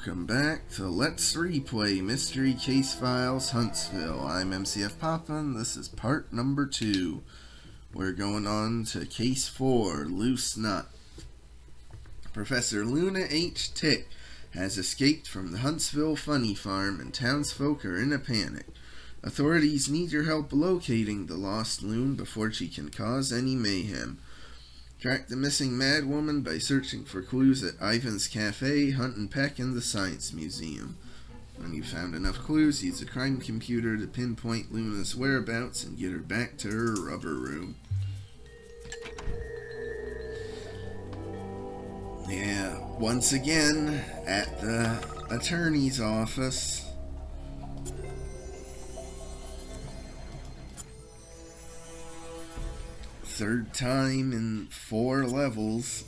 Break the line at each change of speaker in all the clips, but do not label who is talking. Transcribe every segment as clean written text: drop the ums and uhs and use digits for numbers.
Welcome back to Let's Replay Mystery Case Files Huntsville. I'm MCFPapa and this is part number 2. We're going on to Case 4, Loose Nut. Professor Luna H. Tick has escaped from the Huntsville Funny Farm and townsfolk are in a panic. Authorities need your help locating the lost loon before she can cause any mayhem. Track the missing madwoman by searching for clues at Ivan's Cafe, Hunt and Peck, and the Science Museum. When you've found enough clues, use a crime computer to pinpoint Luna's whereabouts and get her back to her rubber room. Yeah, once again, at the attorney's office. Third time in 4 levels.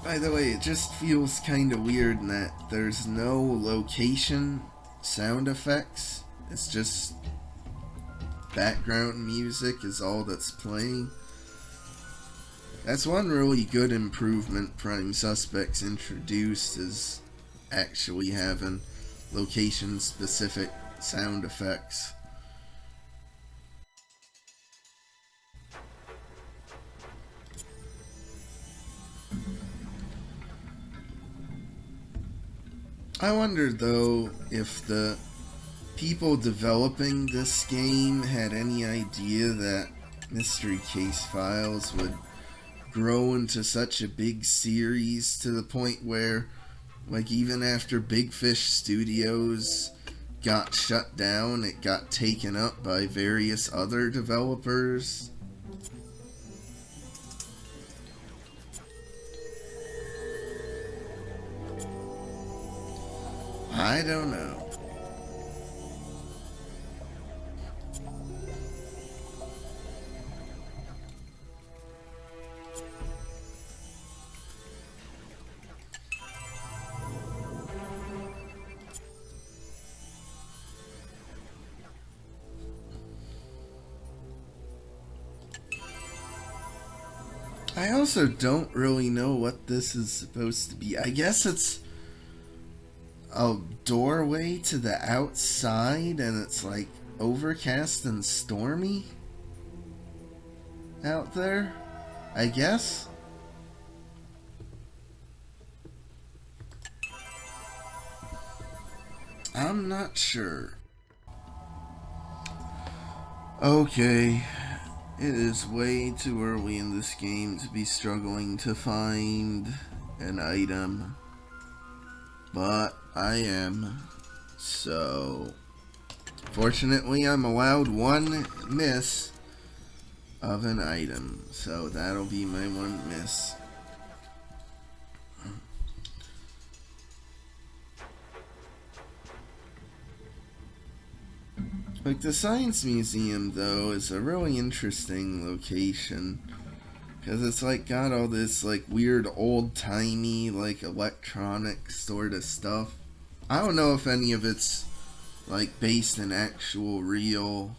By the way, it just feels kind of weird in that there's no location sound effects. It's just background music is all that's playing. That's one really good improvement Prime Suspects introduced, is actually having location-specific sound effects. I wonder, though, if the people developing this game had any idea that Mystery Case Files would grow into such a big series to the point where, like, even after Big Fish Studios got shut down, it got taken up by various other developers. I don't know. I also don't really know what this is supposed to be. I guess it's a doorway to the outside and it's like overcast and stormy out there, I guess. I'm not sure. Okay. It is way too early in this game to be struggling to find an item, but I am, so fortunately I'm allowed 1 miss of an item, so that'll be my 1 miss. Like, the Science Museum, though, is a really interesting location, because it's, like, got all this, like, weird old-timey, like, electronic sort of stuff. I don't know if any of it's, like, based in actual real,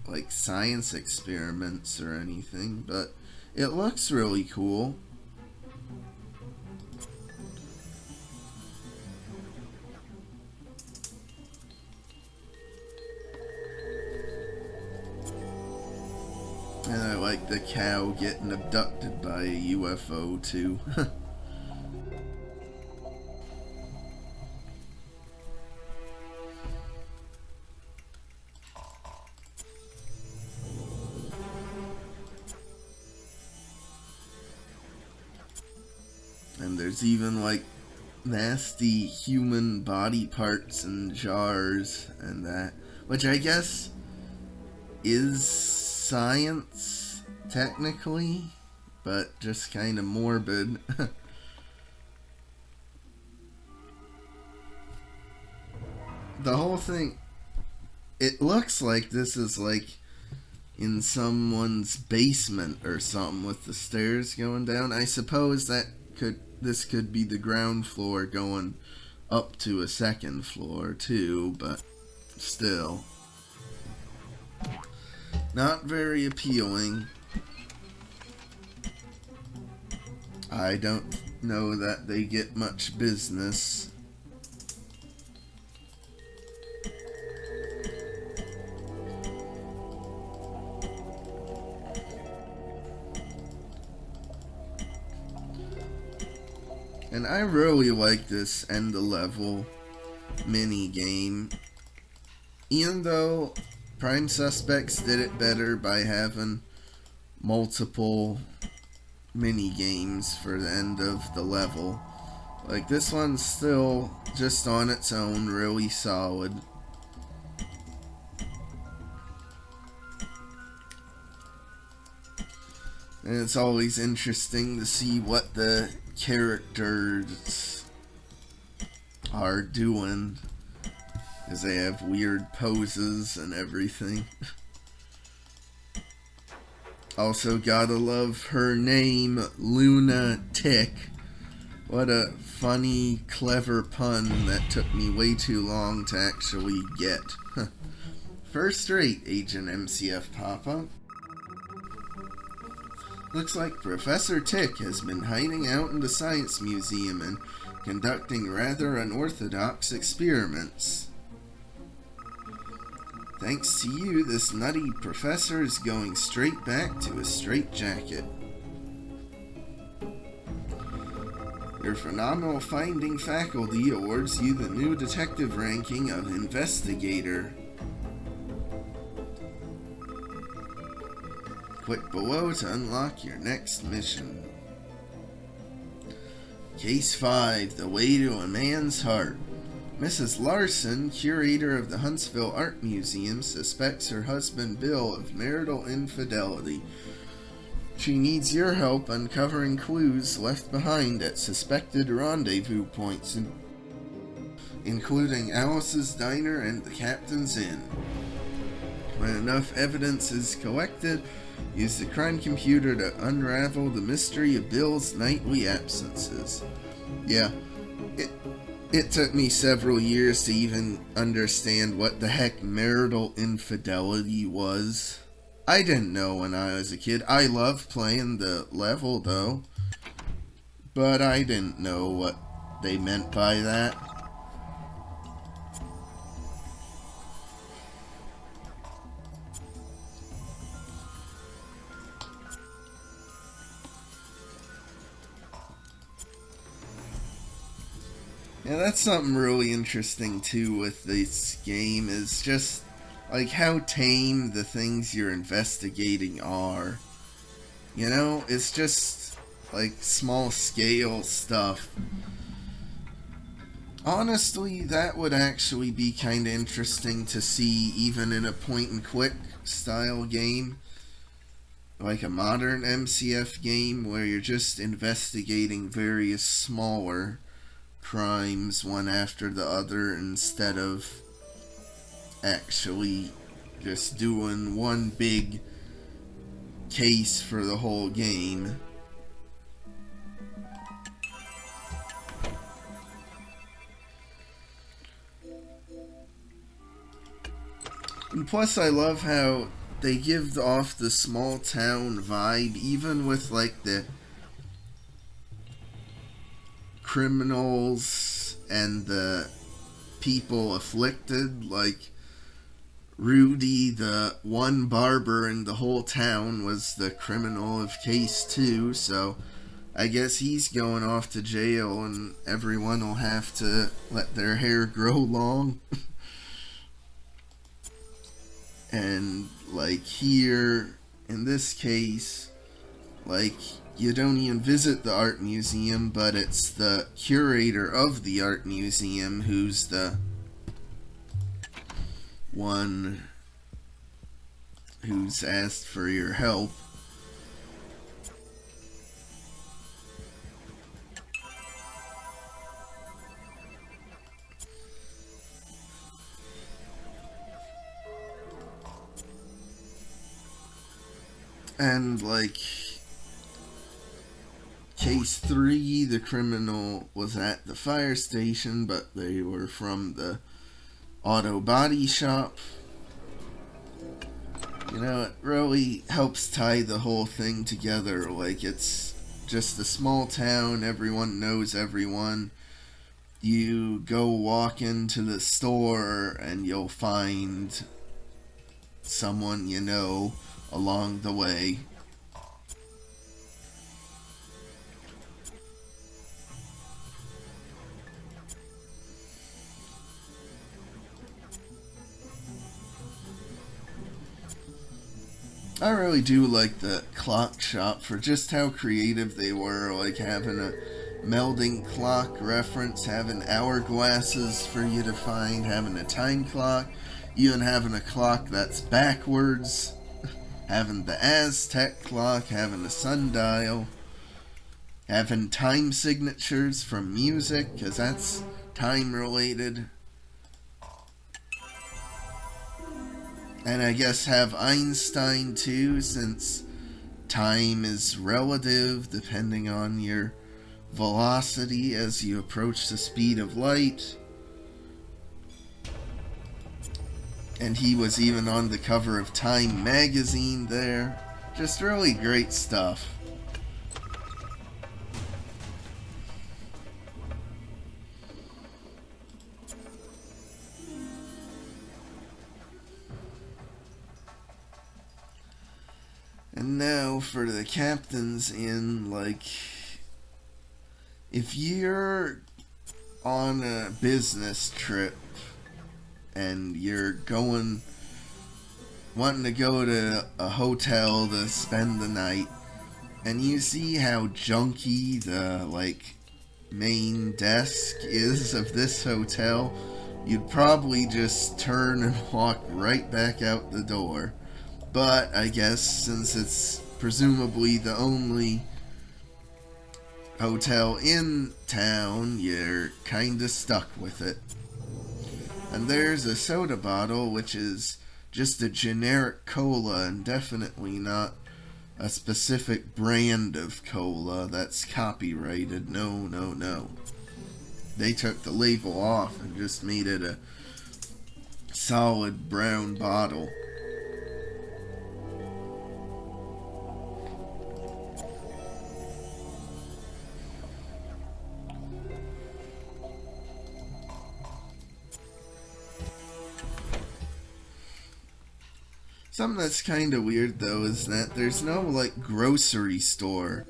like, science experiments or anything, but it looks really cool. And I like the cow getting abducted by a UFO, too. And there's even, like, nasty human body parts and jars and that, which I guess is science, technically, but just kind of morbid. The whole thing, it looks like this is like in someone's basement or something with the stairs going down. I suppose this could be the ground floor going up to a 2nd floor too, but still. Not very appealing. I don't know that they get much business. And I really like this end of level mini game. Even though Prime Suspects did it better by having multiple mini games for the end of the level, like this one's still just on its own really solid. And it's always interesting to see what the characters are doing, because they have weird poses and everything. Also gotta love her name, Lunatic. What a funny, clever pun that took me way too long to actually get. First rate, Agent MCFPapa. Looks like Professor Tick has been hiding out in the Science Museum and conducting rather unorthodox experiments. Thanks to you, this nutty professor is going straight back to his straitjacket. Your phenomenal finding faculty awards you the new detective ranking of Investigator. Click below to unlock your next mission. Case 5, The Way to a Man's Heart. Mrs. Larson, curator of the Huntsville Art Museum, suspects her husband Bill of marital infidelity. She needs your help uncovering clues left behind at suspected rendezvous points, including Alice's Diner and the Captain's Inn. When enough evidence is collected, use the crime computer to unravel the mystery of Bill's nightly absences. Yeah, it took me several years to even understand what the heck marital infidelity was. I didn't know when I was a kid. I loved playing the level though, but I didn't know what they meant by that. Yeah, that's something really interesting too with this game, is just like how tame the things you're investigating are. You know, it's just like small scale stuff. Honestly, that would actually be kind of interesting to see even in a point and click style game. Like a modern MCF game where you're just investigating various smaller crimes one after the other instead of actually just doing one big case for the whole game. And plus I love how they give off the small town vibe even with like the criminals and the people afflicted. Like Rudy, the one barber in the whole town, was the criminal of case 2, so I guess he's going off to jail and everyone will have to let their hair grow long. And like here in this case, like you don't even visit the art museum, but it's the curator of the art museum who's the one who's asked for your help. And like case 3, the criminal was at the fire station, but they were from the auto body shop. You know, it really helps tie the whole thing together. Like, it's just a small town, everyone knows everyone. You go walk into the store and you'll find someone you know along the way. I really do like the clock shop for just how creative they were, like having a melding clock reference, having hourglasses for you to find, having a time clock, even having a clock that's backwards, having the Aztec clock, having a sundial, having time signatures from music, because that's time related. And I guess have Einstein too, since time is relative depending on your velocity as you approach the speed of light. And he was even on the cover of Time magazine there. Just really great stuff. And now for the captain's inn, like, if you're on a business trip and you're wanting to go to a hotel to spend the night, and you see how junky the, like, main desk is of this hotel, you'd probably just turn and walk right back out the door. But I guess since it's presumably the only hotel in town, you're kinda stuck with it. And there's a soda bottle, which is just a generic cola and definitely not a specific brand of cola that's copyrighted. No, no, no. They took the label off and just made it a solid brown bottle. Something that's kind of weird though is that there's no like grocery store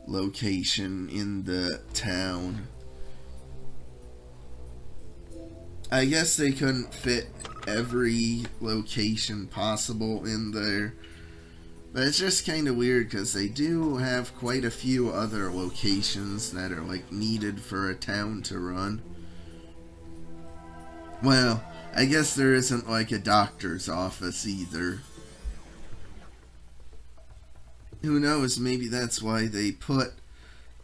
location in the town. I guess they couldn't fit every location possible in there. But it's just kind of weird because they do have quite a few other locations that are like needed for a town to run. Well, I guess there isn't like a doctor's office either. Who knows, maybe that's why they put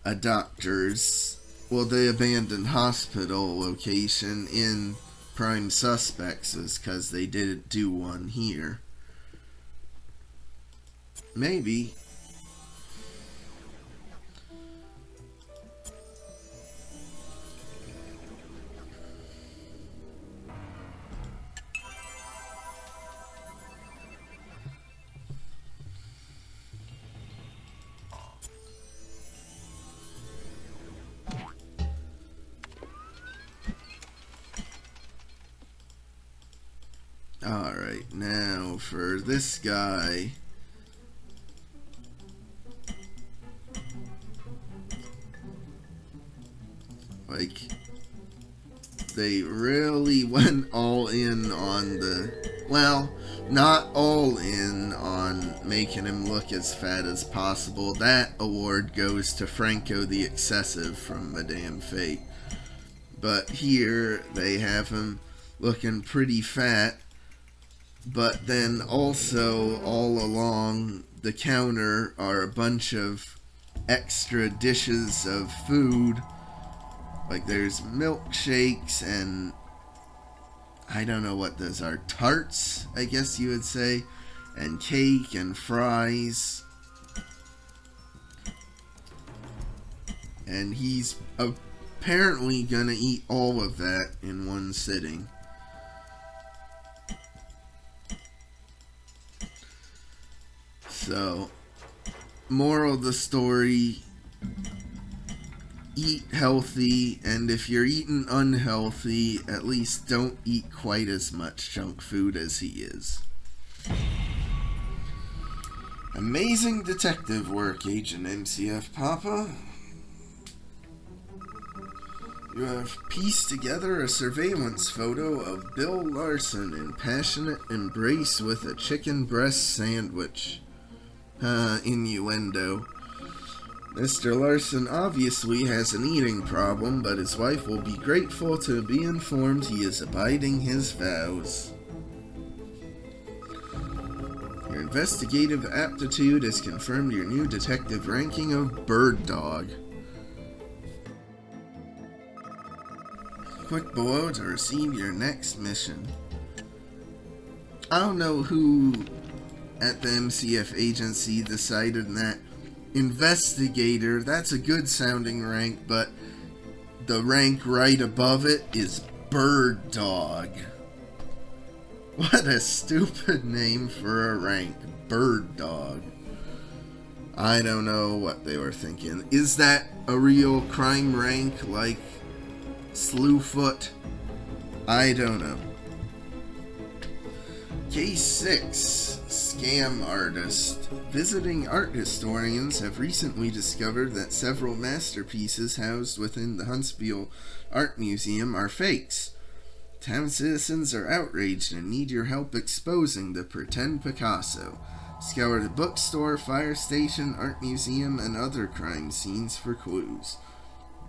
a doctor's, well, the abandoned hospital location in Prime Suspects, is because they didn't do one here. Maybe. Alright, now for this guy. Like, they really went all in on well, not all in on making him look as fat as possible. That award goes to Franco the Excessive from Madame Fate. But here, they have him looking pretty fat. But then also, all along the counter are a bunch of extra dishes of food. Like there's milkshakes and I don't know what those are. Tarts, I guess you would say. And cake and fries. And he's apparently gonna eat all of that in one sitting. So, moral of the story, eat healthy, and if you're eating unhealthy, at least don't eat quite as much junk food as he is. Amazing detective work, Agent MCFPapa. You have pieced together a surveillance photo of Bill Larson in passionate embrace with a chicken breast sandwich. Innuendo. Mr. Larson obviously has an eating problem, but his wife will be grateful to be informed he is abiding his vows. Your investigative aptitude has confirmed your new detective ranking of Bird Dog. Click below to receive your next mission. I don't know who at the MCF agency decided that investigator, that's a good sounding rank, but the rank right above it is Bird Dog. What a stupid name for a rank, Bird Dog. I don't know what they were thinking. Is that a real crime rank like Slewfoot? I don't know. Case 6, Scam Artist. Visiting art historians have recently discovered that several masterpieces housed within the Huntsville Art Museum are fakes. Town citizens are outraged and need your help exposing the pretend Picasso. Scour the bookstore, fire station, art museum, and other crime scenes for clues.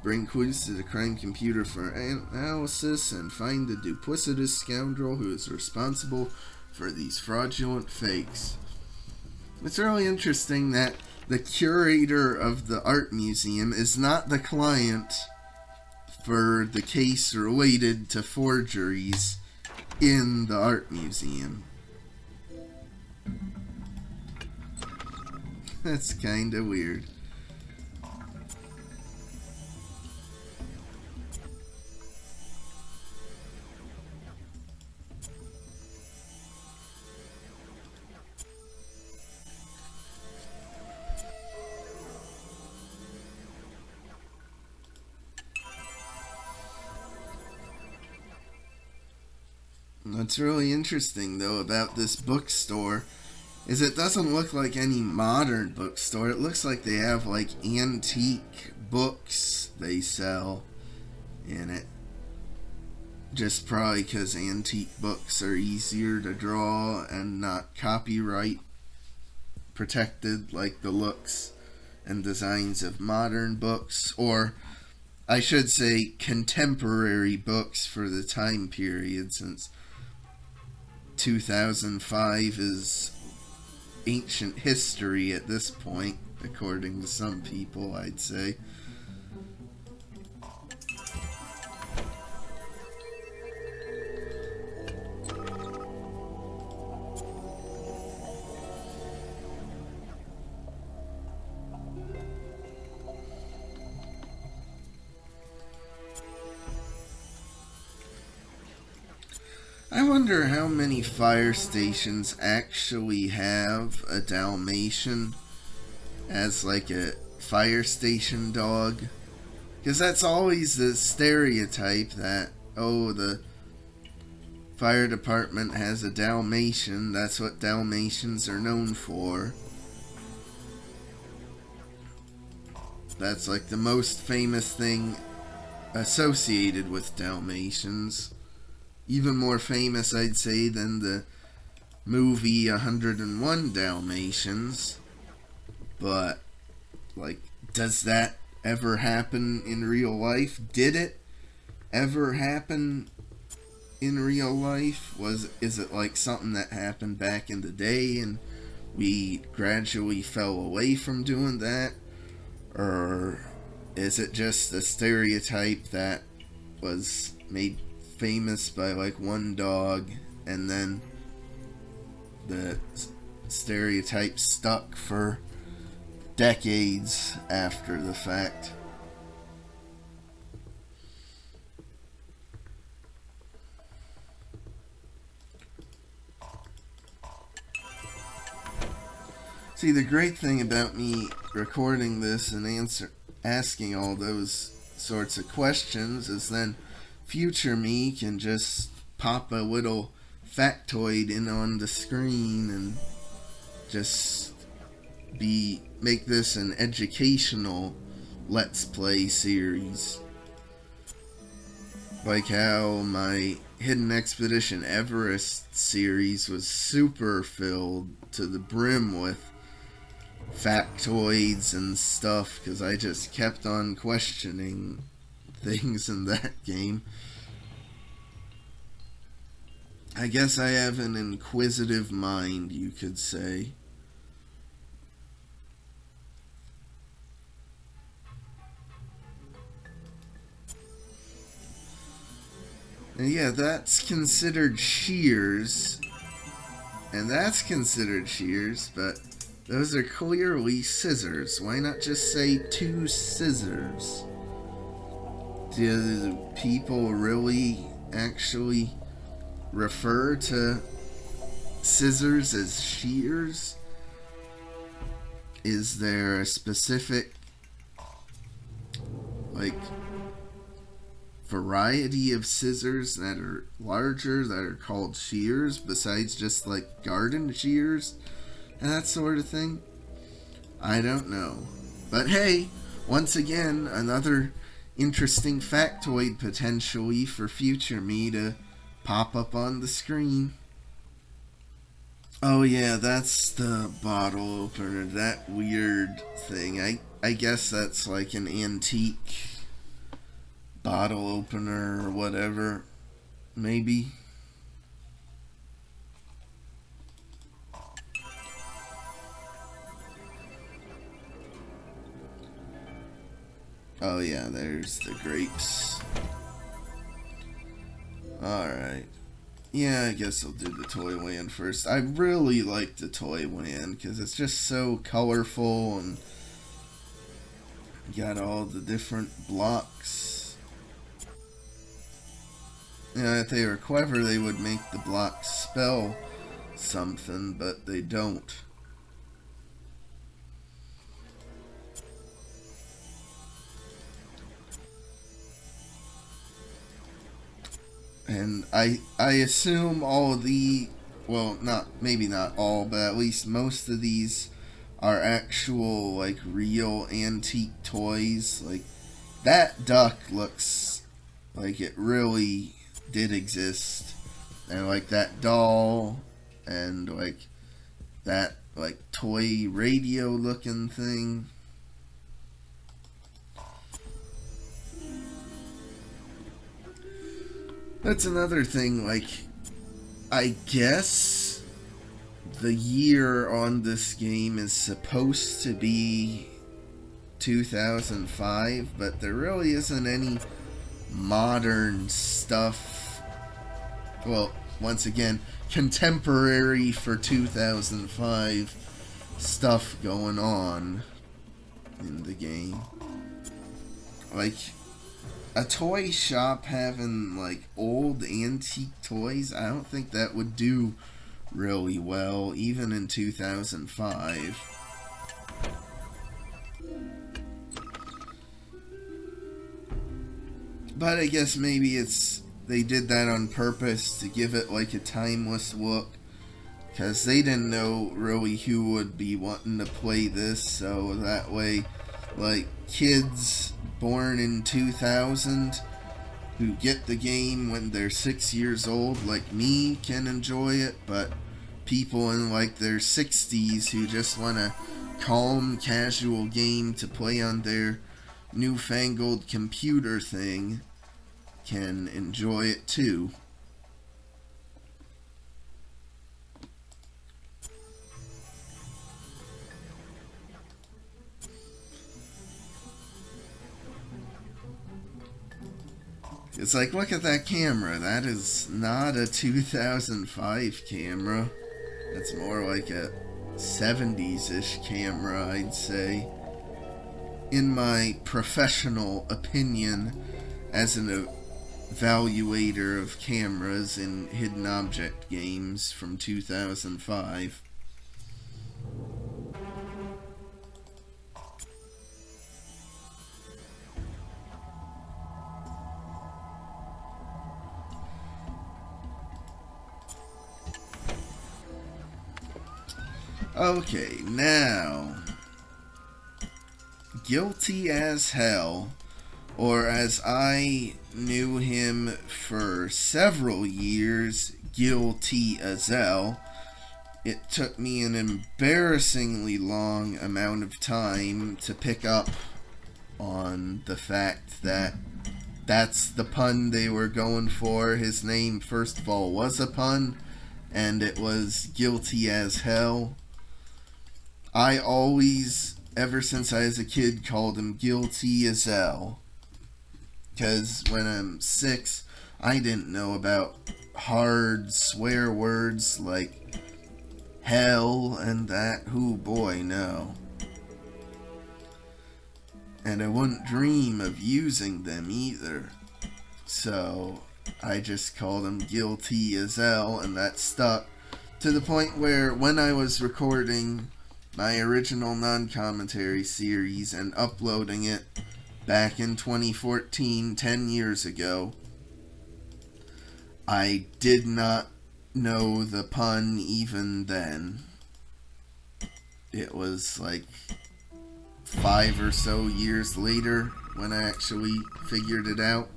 Bring clues to the crime computer for analysis and find the duplicitous scoundrel who is responsible for these fraudulent fakes. It's really interesting that the curator of the art museum is not the client for the case related to forgeries in the art museum. That's kinda weird. What's really interesting, though, about this bookstore is it doesn't look like any modern bookstore. It looks like they have, like, antique books they sell in it. Just probably because antique books are easier to draw and not copyright protected like the looks and designs of modern books, or I should say contemporary books for the time period, since 2005 is ancient history at this point, according to some people, I'd say. I wonder how many fire stations actually have a Dalmatian as like a fire station dog. Because that's always the stereotype that, oh, the fire department has a Dalmatian. That's what Dalmatians are known for. That's like the most famous thing associated with Dalmatians. Even more famous, I'd say, than the movie 101 Dalmatians. But, like, does that ever happen in real life? Did it ever happen in real life? Is it like something that happened back in the day and we gradually fell away from doing that? Or is it just a stereotype that was made famous by like one dog and then the stereotype stuck for decades after the fact? See, the great thing about me recording this and asking all those sorts of questions, is then future me can just pop a little factoid in on the screen and just make this an educational Let's Play series. Like how my Hidden Expedition Everest series was super filled to the brim with factoids and stuff, because I just kept on questioning things in that game. I guess I have an inquisitive mind, you could say. And yeah, that's considered shears. And that's considered shears, but those are clearly scissors. Why not just say 2 scissors? Do people really actually refer to scissors as shears? Is there a specific, like, variety of scissors that are larger that are called shears besides just like garden shears and that sort of thing? I don't know. But hey, once again, another interesting factoid potentially for future me to pop up on the screen. Oh yeah, that's the bottle opener, that weird thing. I guess that's like an antique bottle opener or whatever, maybe. Oh yeah, there's the grapes. Alright. Yeah, I guess I'll do the toy land first. I really like the toy land because it's just so colorful and got all the different blocks. You know, if they were clever, they would make the blocks spell something, but they don't. And I assume all of the, well, maybe not all, but at least most of these are actual, like, real antique toys. Like, that duck looks like it really did exist. And, like, that doll, and, like, that, like, toy radio looking thing. That's another thing, like, I guess the year on this game is supposed to be 2005, but there really isn't any modern stuff. Well, once again, contemporary for 2005 stuff going on in the game. Like, a toy shop having, like, old antique toys, I don't think that would do really well, even in 2005. But I guess maybe they did that on purpose to give it, like, a timeless look, because they didn't know really who would be wanting to play this, so that way, like, kids born in 2000 who get the game when they're 6 years old, like me, can enjoy it, but people in, like, their 60s who just want a calm, casual game to play on their newfangled computer thing can enjoy it too. It's like, look at that camera. That is not a 2005 camera. That's more like a 70s-ish camera, I'd say. In my professional opinion, as an evaluator of cameras in hidden object games from 2005. Okay, now, Guilty as Hell, or as I knew him for several years, Guilty as Hell. It took me an embarrassingly long amount of time to pick up on the fact that that's the pun they were going for. His name, first of all, was a pun, and it was Guilty as Hell. I always, ever since I was a kid, called him Guilty as Hell. Because when I'm 6, I didn't know about hard swear words like hell and that. Oh boy, no. And I wouldn't dream of using them either. So I just called him Guilty as Hell, and that stuck to the point where when I was recording my original non-commentary series and uploading it back in 2014, 10 years ago, I did not know the pun even then. It was like 5 or so years later when I actually figured it out.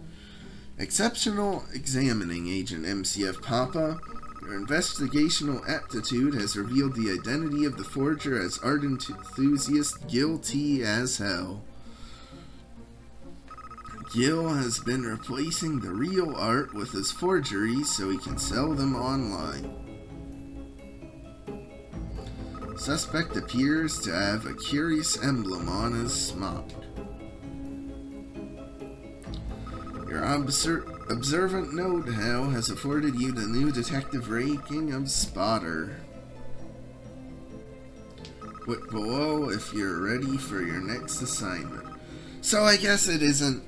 Exceptional Examining Agent MCFPapa, your investigational aptitude has revealed the identity of the forger as ardent enthusiast Guilty as Hell. Gil has been replacing the real art with his forgeries so he can sell them online. Suspect appears to have a curious emblem on his smock. Your observant know-how has afforded you the new detective ranking of Spotter. Click below if you're ready for your next assignment. So I guess it isn't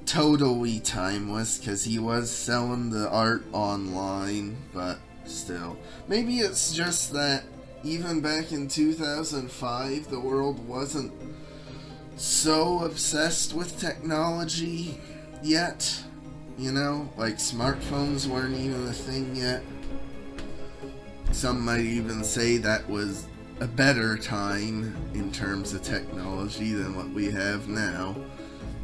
totally timeless because he was selling the art online, but still. Maybe it's just that even back in 2005, the world wasn't so obsessed with technology yet. You know, like smartphones weren't even a thing yet. Some might even say that was a better time in terms of technology than what we have now.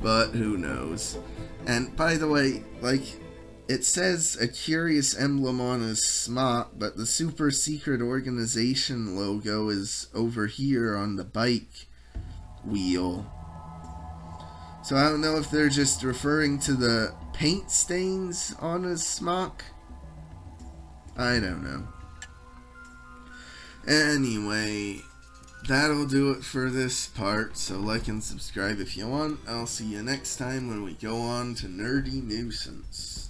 But who knows. And by the way, like, it says a curious emblem on his smock, but the super secret organization logo is over here on the bike wheel. So I don't know if they're just referring to the paint stains on his smock. I don't know. Anyway, that'll do it for this part, so like and subscribe if you want. I'll see you next time when we go on to Nerdy Nuisance.